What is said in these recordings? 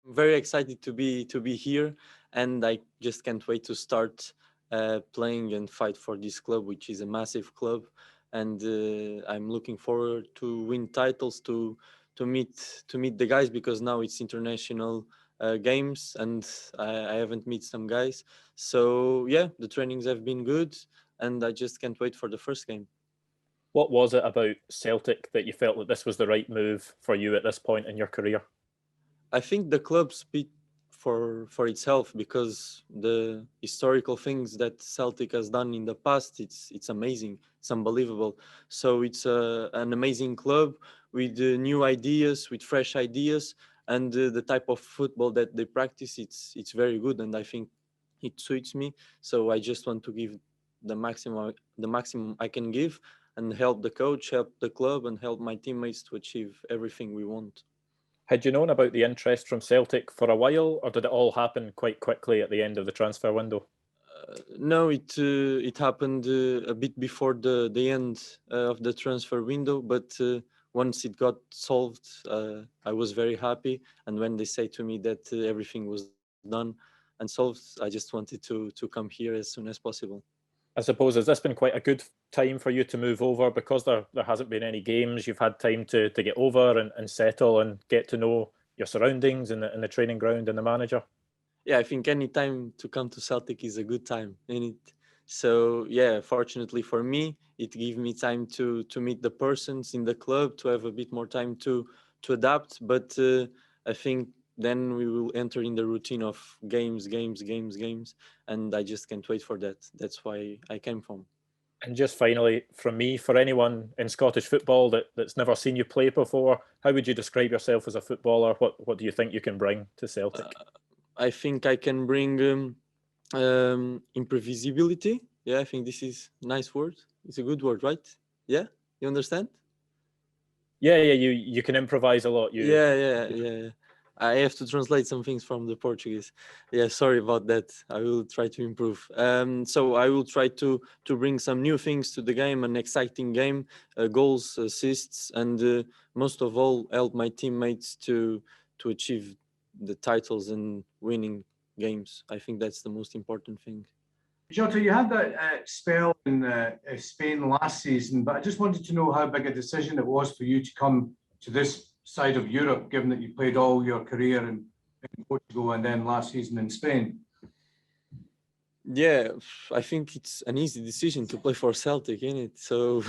Very excited to be here, and I just can't wait to start playing and fight for this club, which is a massive club, and I'm looking forward to win titles to meet the guys because now it's international games, and I haven't met some guys. So yeah, the trainings have been good, and I just can't wait for the first game. What was it about Celtic that you felt that this was the right move for you at this point in your career? I think the club speak for itself because the historical things that Celtic has done in the past, it's amazing, it's unbelievable. So it's an amazing club with new ideas, with fresh ideas, and the type of football that they practice, it's very good, and I think it suits me. So I just want to give the maximum I can give, and help the coach, help the club, and help my teammates to achieve everything we want. Had you known about the interest from Celtic for a while, or did it all happen quite quickly at the end of the transfer window? No, it happened a bit before the end of the transfer window, but once it got solved, I was very happy. And when they say to me that everything was done and solved, I just wanted to come here as soon as possible. I suppose, has this been quite a good time for you to move over because there hasn't been any games? You've had time to get over and settle and get to know your surroundings and the training ground and the manager. Yeah, I think any time to come to Celtic is a good time, in it. So yeah, fortunately for me, it gave me time to meet the persons in the club, to have a bit more time to adapt. But I think then we will enter in the routine of games, games, games, games, and I just can't wait for that. That's why I came from. And just finally, from me, for anyone in Scottish football that's never seen you play before, how would you describe yourself as a footballer? What do you think you can bring to Uh, Celtic? I think I can bring imprevisibility. Yeah, I think this is a nice word. It's a good word, right? Yeah, you understand? Yeah, you can improvise a lot. You Yeah. I have to translate some things from the Portuguese. Yeah, sorry about that. I will try to improve. So I will try to bring some new things to the game, an exciting game, goals, assists, and most of all, help my teammates to achieve the titles and winning games. I think that's the most important thing. Jota, you had that spell in Spain last season, but I just wanted to know how big a decision it was for you to come to this side of Europe, given that you played all your career in Portugal and then last season in Spain. Yeah, I think it's an easy decision to play for Celtic, in it. So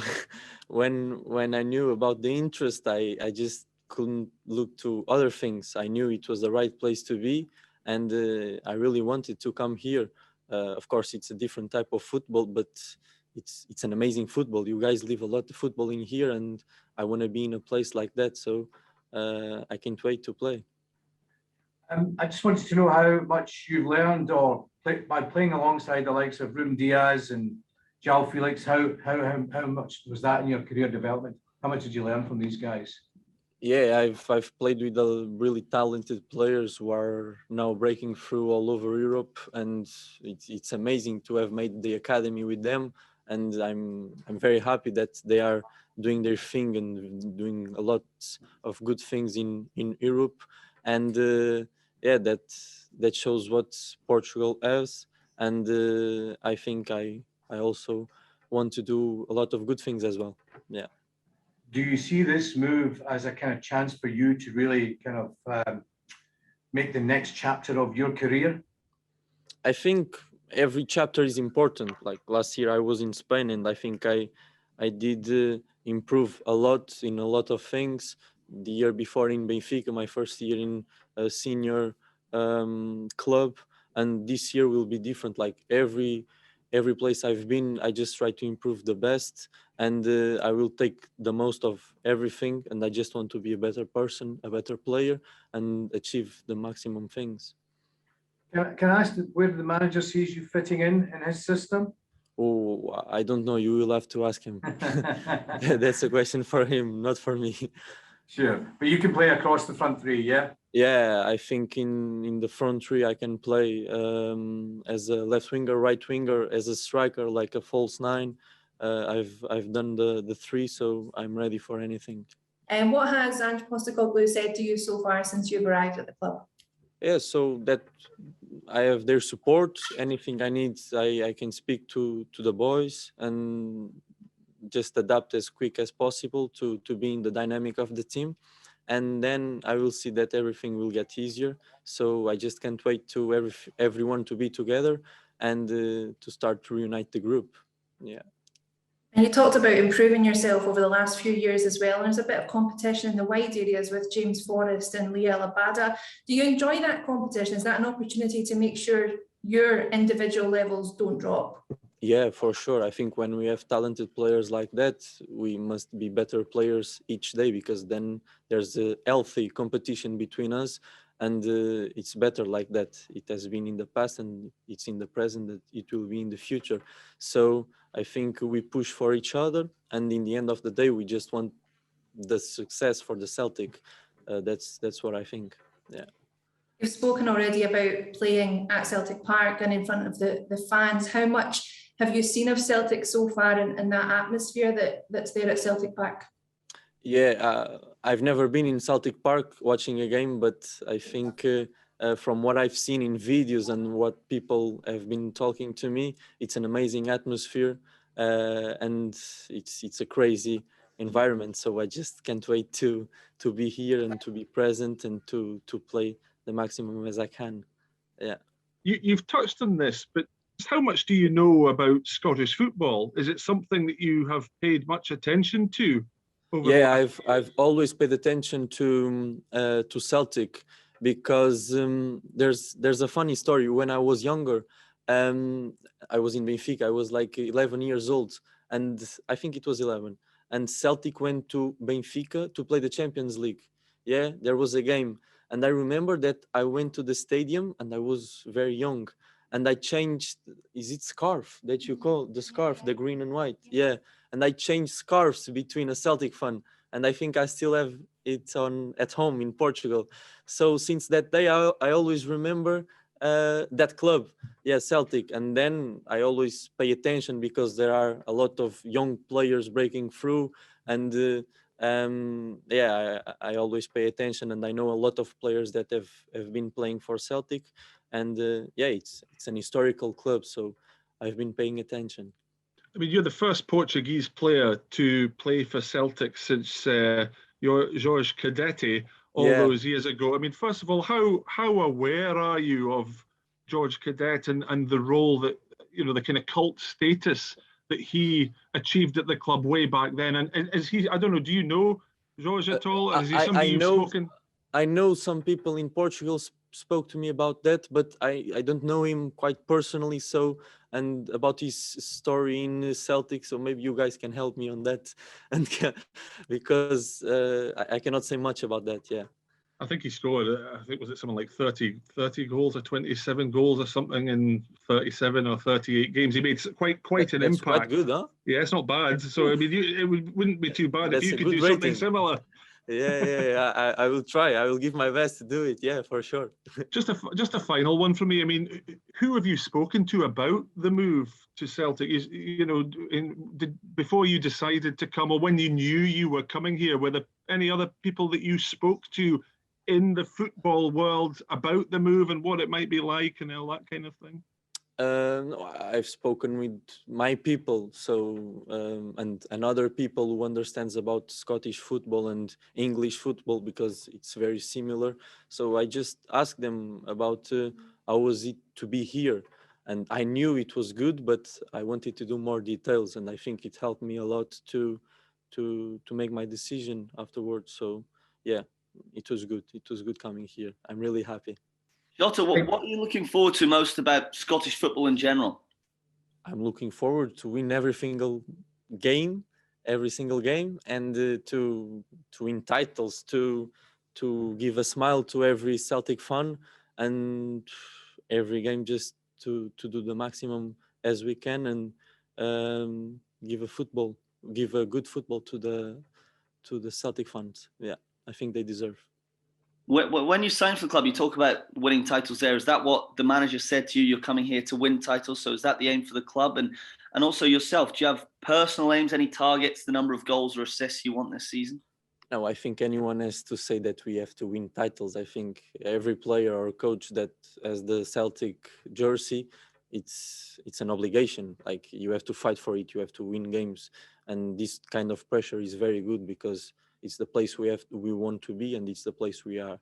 when I knew about the interest, I just couldn't look to other things. I knew it was the right place to be, and I really wanted to come here. Of course, it's a different type of football, but it's an amazing football. You guys live a lot of football in here, and I want to be in a place like that. So I can't wait to play. I just wanted to know how much you've learned by playing alongside the likes of Ruben Diaz and João Felix. How much was that in your career development? How much did you learn from these guys? Yeah, I've played with really talented players who are now breaking through all over Europe, and it's amazing to have made the academy with them. And I'm very happy that they are doing their thing and doing a lot of good things in Europe. And yeah, that shows what Portugal has. And I think I also want to do a lot of good things as well. Yeah. Do you see this move as a kind of chance for you to really kind of make the next chapter of your career? I think every chapter is important. Like last year, I was in Spain, and I think I did improve a lot in a lot of things. The year before in Benfica, my first year in a senior club, and this year will be different. Like every place I've been, I just try to improve the best, and I will take the most of everything. And I just want to be a better person, a better player, and achieve the maximum things. Can I ask where the manager sees you fitting in his system? Oh, I don't know. You will have to ask him. That's a question for him, not for me. Sure, but you can play across the front three, yeah? Yeah, I think in the front three I can play as a left winger, right winger, as a striker, like a false nine. I've done the three, so I'm ready for anything. And what has Ange Postecoglou said to you so far since you've arrived at the club? Yeah, so that I have their support. Anything I need, I can speak to the boys and just adapt as quick as possible to be in the dynamic of the team. And then I will see that everything will get easier. So I just can't wait to everyone to be together and to start to reunite the group. Yeah. And you talked about improving yourself over the last few years as well. And there's a bit of competition in the wide areas with James Forrest and Liel Abada. Do you enjoy that competition? Is that an opportunity to make sure your individual levels don't drop? Yeah, for sure. I think when we have talented players like that, we must be better players each day, because then there's a healthy competition between us, and it's better like that. It has been in the past and it's in the present, that it will be in the future. So I think we push for each other, and in the end of the day, we just want the success for the Celtic. That's what I think. Yeah. You've spoken already about playing at Celtic Park and in front of the fans. How much have you seen of Celtic so far in that atmosphere that's there at Celtic Park? Yeah, I've never been in Celtic Park watching a game, but I think from what I've seen in videos and what people have been talking to me, it's an amazing atmosphere, and it's a crazy environment. So I just can't wait to be here and to be present and to play the maximum as I can. Yeah. You've touched on this, but how much do you know about Scottish football? Is it something that you have paid much attention to? Yeah, I've always paid attention to Celtic, because there's a funny story. When I was younger, I was in Benfica. I was like 11 years old, and I think it was 11. And Celtic went to Benfica to play the Champions League. Yeah, there was a game, and I remember that I went to the stadium, and I was very young, and I changed. Is it scarf that you call the scarf, the green and white? Yeah, and I changed scarves between a Celtic fan, and I think I still have it on at home in Portugal. So since that day, I always remember that club, yeah, Celtic, and then I always pay attention because there are a lot of young players breaking through, and yeah, I always pay attention, and I know a lot of players that have been playing for Celtic, and yeah, it's an historical club, so I've been paying attention. I mean, you're the first Portuguese player to play for Celtic since your Jorge Cadete all those years ago. I mean, first of all, how aware are you of Jorge Cadete and the role that, you know, the kind of cult status that he achieved at the club way back then? And is he, I don't know, do you know Jorge at all? Is he somebody you've spoken? I know some people in Portugal spoke to me about that, but I don't know him quite personally. So, and about his story in Celtic, so maybe you guys can help me on that, and because I cannot say much about that. Yeah. I think he scored, I think, was it something like 30 goals or 27 goals or something in 37 or 38 games. He made quite an impact. Quite good, huh? Yeah, it's not bad. So, I mean, it wouldn't be too bad if you could do something similar. Yeah. I will try. I will give my best to do it. Yeah, for sure. Just a final one for me. I mean, who have you spoken to about the move to Celtic? You know, before you decided to come, or when you knew you were coming here, were there any other people that you spoke to in the football world about the move and what it might be like and all that kind of thing? No, I've spoken with my people, so and other people who understands about Scottish football and English football, because it's very similar. So I just asked them about how was it to be here, and I knew it was good, but I wanted to do more details, and I think it helped me a lot to make my decision afterwards. So yeah, it was good. It was good coming here. I'm really happy. Jota, what are you looking forward to most about Scottish football in general? I'm looking forward to win every single game, and to win titles, to give a smile to every Celtic fan, and every game just to do the maximum as we can, and give a good football to the Celtic fans. Yeah, I think they deserve. When you signed for the club, you talk about winning titles there. Is that what the manager said to you? You're coming here to win titles. So is that the aim for the club? And also yourself, do you have personal aims, any targets, the number of goals or assists you want this season? No, I think anyone has to say that we have to win titles. I think every player or coach that has the Celtic jersey, it's an obligation. Like you have to fight for it. You have to win games, and this kind of pressure is very good because it's the place we want to be, and it's the place we are.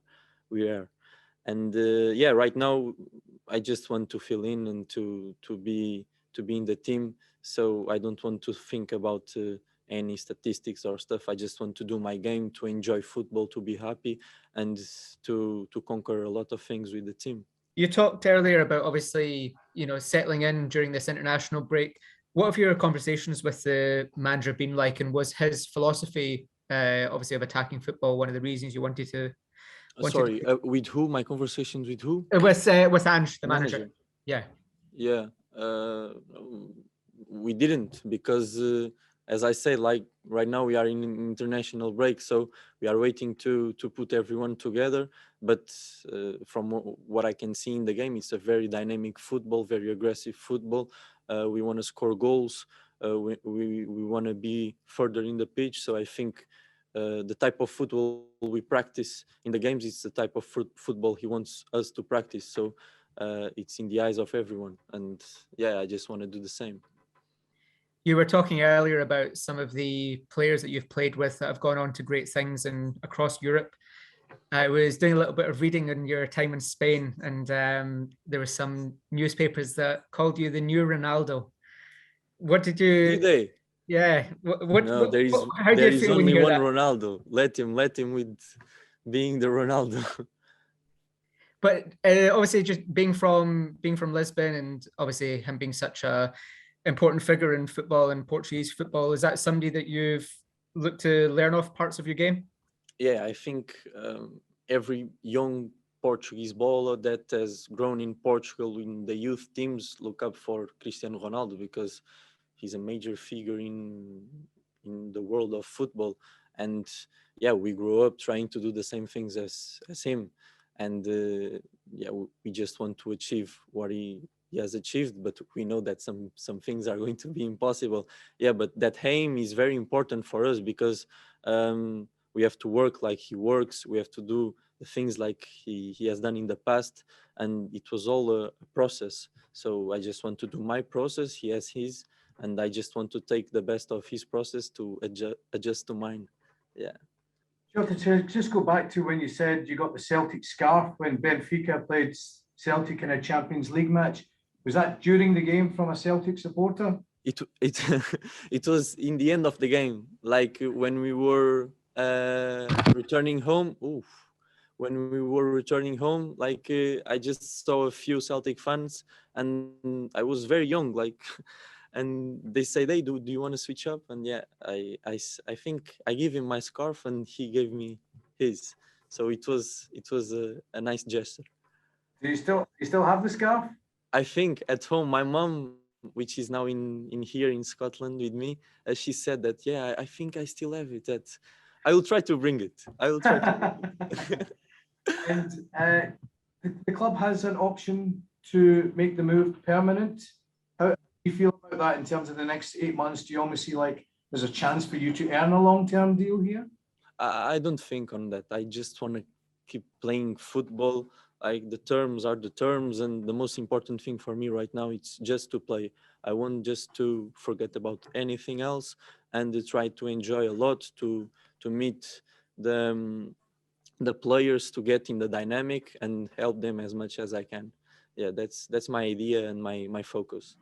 And yeah, right now I just want to fill in and to be in the team. So I don't want to think about any statistics or stuff. I just want to do my game, to enjoy football, to be happy, and to conquer a lot of things with the team. You talked earlier about obviously, settling in during this international break. What have your conversations with the manager been like, and was his philosophy, obviously, of attacking football one of the reasons you wanted to? Sorry, with who? My conversations with who? With Ange, the manager. Yeah. Yeah. We didn't because, as I say, like right now we are in an international break, so we are waiting to put everyone together. But from what I can see in the game, it's a very dynamic football, very aggressive football. We want to score goals. We want to be further in the pitch. So I think the type of football we practice in the games is the type of football he wants us to practice. So it's in the eyes of everyone. And yeah, I just want to do the same. You were talking earlier about some of the players that you've played with that have gone on to great things and across Europe. I was doing a little bit of reading in your time in Spain, and there were some newspapers that called you the new Ronaldo. What did you? Did they? Yeah. No, how do you feel when only you hear one that? Ronaldo. Let him with being the Ronaldo. But obviously, just being from Lisbon, and obviously him being such a important figure in football and Portuguese football, is that somebody that you've looked to learn off parts of your game? Yeah, I think every young Portuguese baller that has grown in Portugal in the youth teams look up for Cristiano Ronaldo because he's a major figure in the world of football. And yeah, we grew up trying to do the same things as him. And yeah, we just want to achieve what he has achieved, but we know that some things are going to be impossible. Yeah, but that aim is very important for us because we have to work like he works. We have to do the things like he has done in the past, and it was all a process. So I just want to do my process. He has his, and I just want to take the best of his process to adjust to mine. Yeah. Jota, to just go back to when you said you got the Celtic scarf when Benfica played Celtic in a Champions League match. Was that during the game from a Celtic supporter? It it was in the end of the game, like when we were returning home. Oof. When we were returning home, like I just saw a few Celtic fans, and I was very young, like, and they say, "Hey, do you want to switch up?" And yeah, I think I gave him my scarf, and he gave me his. So it was a nice gesture. Do you still have the scarf? I think at home, my mom, which is now in here in Scotland with me, she said that, yeah, I think I still have it. That I will try to bring it. I will try to bring it. And the club has an option to make the move permanent. How do you feel about that in terms of the next 8 months? Do you almost see like there's a chance for you to earn a long-term deal here? I don't think on that. I just want to keep playing football. Like the terms are the terms, and the most important thing for me right now it's just to play. I want just to forget about anything else and to try to enjoy a lot, to meet the players, to get in the dynamic and help them as much as I can. Yeah, that's my idea and my focus.